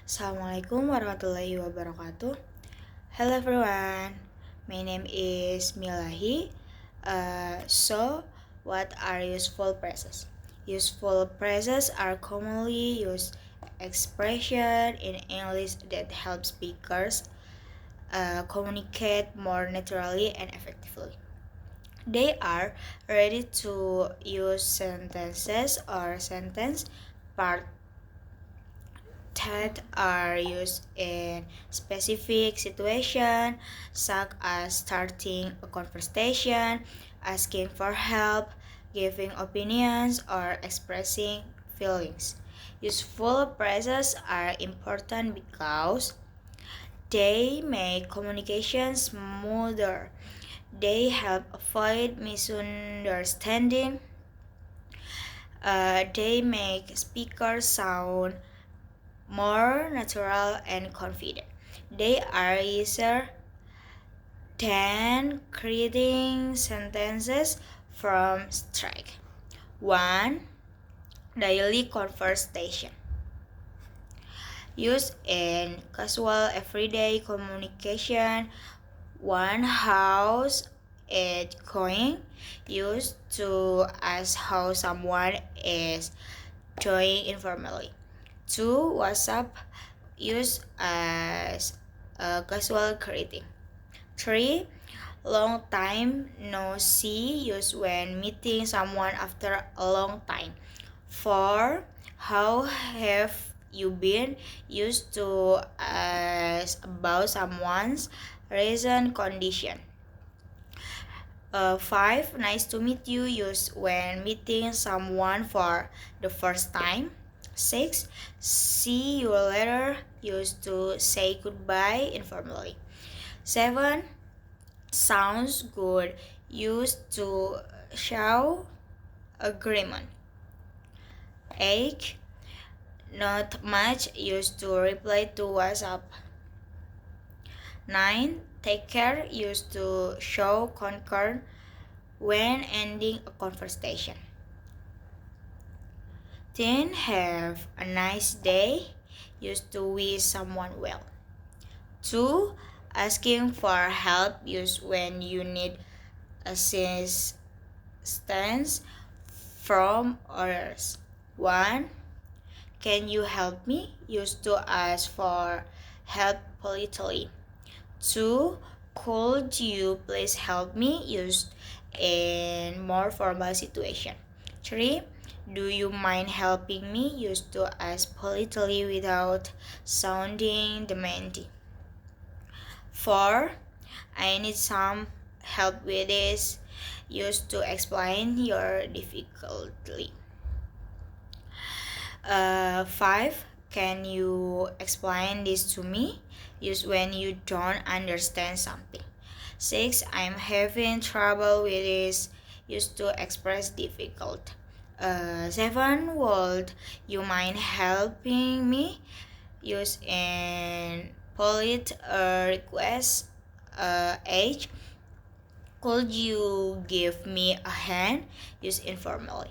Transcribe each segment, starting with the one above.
Assalamualaikum warahmatullahi wabarakatuh. Hello everyone, my name is Milahi. What are useful phrases? Useful phrases are commonly used expression in English that help speakers communicate more naturally and effectively. They are ready to use sentences or sentence part that are used in specific situation such as starting a conversation, asking for help, giving opinions, or expressing feelings. Useful phrases are important because they make communication smoother. They help avoid misunderstanding. They make speakers sound more natural and confident. They are easier than creating sentences from scratch. 1. Daily conversation. Used in casual everyday communication. One, how's it going? Used to ask how someone is doing informally. 2. WhatsApp, used as a casual greeting. 3. Long time no see, used when meeting someone after a long time. 4. How have you been? Used to ask about someone's recent condition. 5. Nice to meet you, used when meeting someone for the first time. 6. See you later, used to say goodbye informally. 7. Sounds good, used to show agreement. 8. Not much, used to reply to WhatsApp. 9. Take care, used to show concern when ending a conversation. 10. Have a nice day, used to wish someone well. 2. Asking for help, used when you need assistance from others. 1. Can you help me? Used to ask for help politely. 2. Could you please help me? Used in more formal situation. 3. Do you mind helping me? Used to ask politely without sounding demanding. 4. I need some help with this. Used to explain your difficulty. 5. Can you explain this to me? Used when you don't understand something. 6. I'm having trouble with this. Used to express difficult. 7. Would you mind helping me? Used in polite request. 8. Could you give me a hand? Used informally.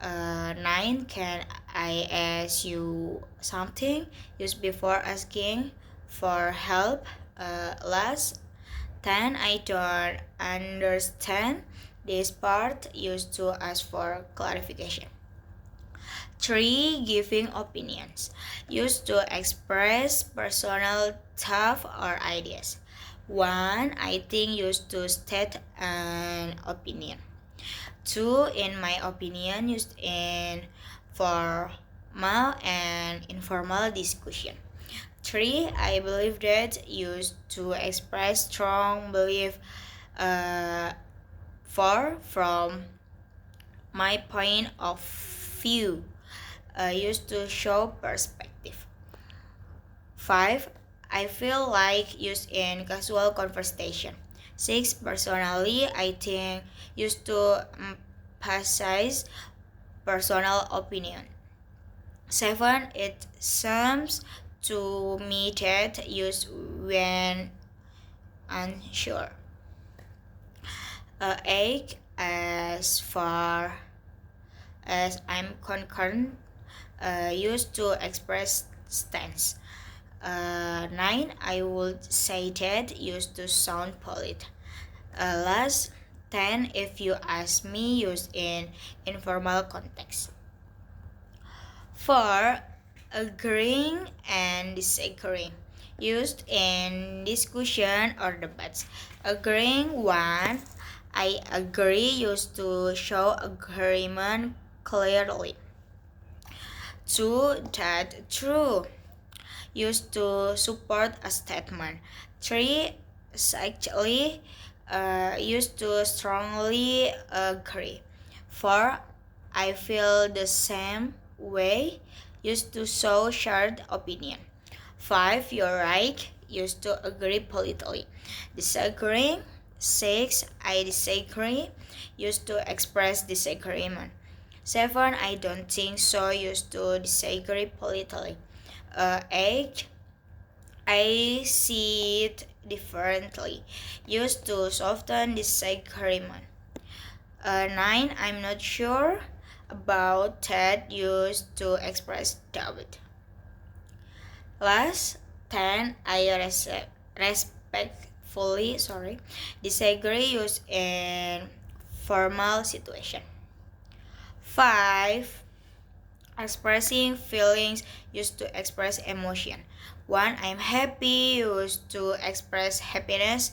9. Can I ask you something? Used before asking for help. Last. 10. I don't understand this part, used to ask for clarification. 3. Giving opinions, used to express personal thoughts or ideas. 1. I think, used to state an opinion. 2. In my opinion, used in formal and informal discussion. 3. I believe that, used to express strong belief. 4. From my point of view, used to show perspective. 5. I feel like, used in casual conversation. 6. Personally, I think, used to emphasize personal opinion. 7. It seems to me that, used when unsure. 8. As far as I'm concerned, used to express stance. 9. I would say that used to sound polite. Last 10. If you ask me, used in informal context. 4. Agreeing and disagreeing, used in discussion or debates. Agreeing 1. I agree, used to show agreement clearly. 2. That true, used to support a statement. 3. Actually, used to strongly agree. 4. I feel the same way, used to show shared opinion. 5. You're right, used to agree politically. Disagreeing. 6. I disagree, used to express disagreement. 7. I don't think so, used to disagree politically. 8. I see it differently, used to soften disagreement. 9. I'm not sure about that, used to express doubt. Last 10. I respectfully disagree, used in formal situation. 5. Expressing feelings, used to express emotion. 1. I'm happy, used to express happiness.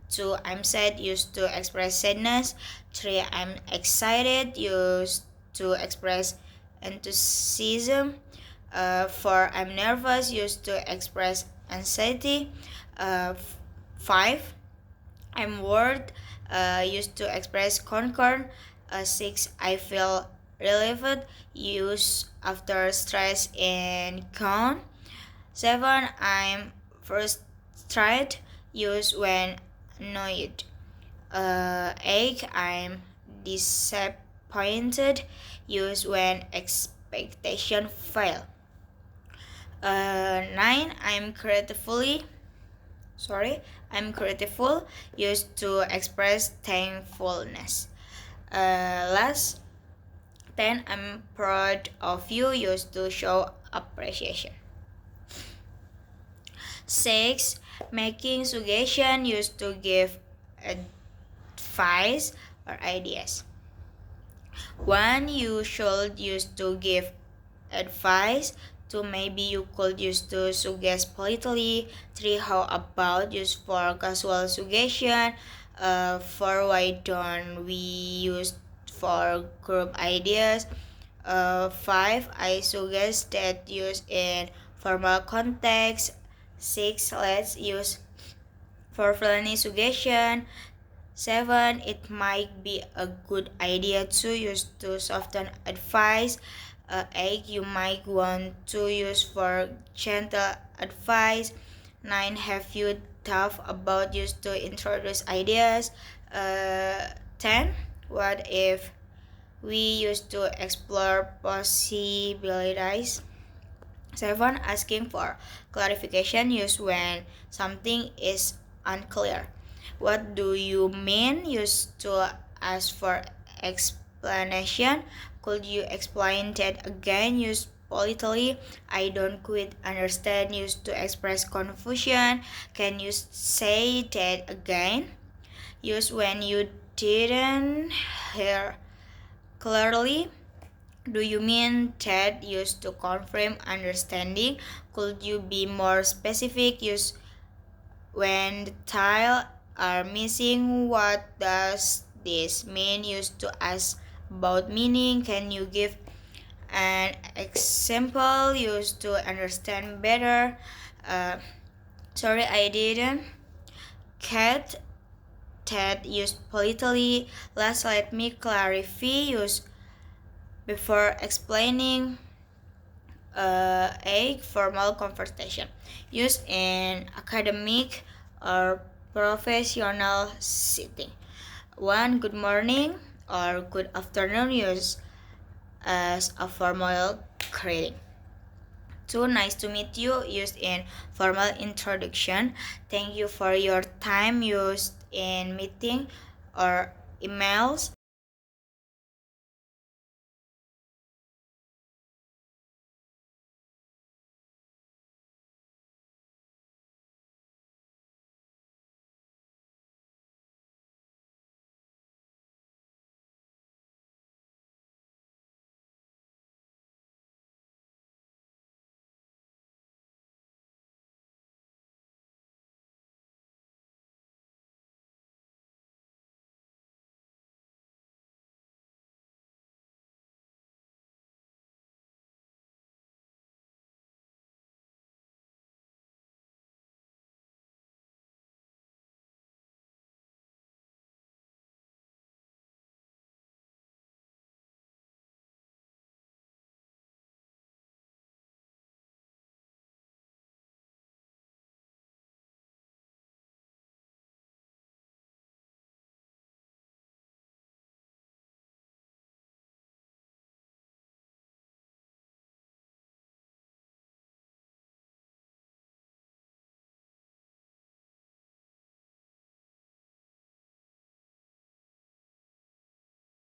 2. I'm sad, used to express sadness. 3. I'm excited, used to express enthusiasm. 4. I'm nervous, used to express anxiety. 5. I'm worried, used to express concern. 6. I feel relieved, used after stress and calm. 7. I'm frustrated, used when annoyed. 8. I'm disappointed, used when expectation fail. 9. I'm grateful, used to express thankfulness. Last 10. I'm proud of you, used to show appreciation. 6. Making suggestion, used to give advice or ideas. 1. You should, used to give advice. 2. Maybe you could, used to suggest politically. 3. How about, used for casual suggestion. 4. Why don't we, used for group ideas. 5. I suggest that, used in formal context. 6. Let's use for friendly suggestion. 7. It might be a good idea to, used to soften advice. 8. You might want to, use for gentle advice. 9. Have you thought about, used to introduce ideas. 10. What if we, used to explore possibilities. 7. Asking for clarification, used when something is unclear. What do you mean, used to ask for explanation. Could you explain that again, used politically. I don't quite understand, used to express confusion. Can you say that again, used when you didn't hear clearly. Do you mean that, used to confirm understanding. Could you be more specific, used when the tile are missing. What does this mean, used to ask about meaning. Can you give an example, used to understand better. Sorry, I didn't catch that, used politically. Last, let me clarify, used before explaining. A formal conversation, used in academic or professional setting. 1. Good morning or good afternoon, used as a formal greeting. 2. Nice to meet you, used in formal introduction. Thank you for your time, used in meeting or emails.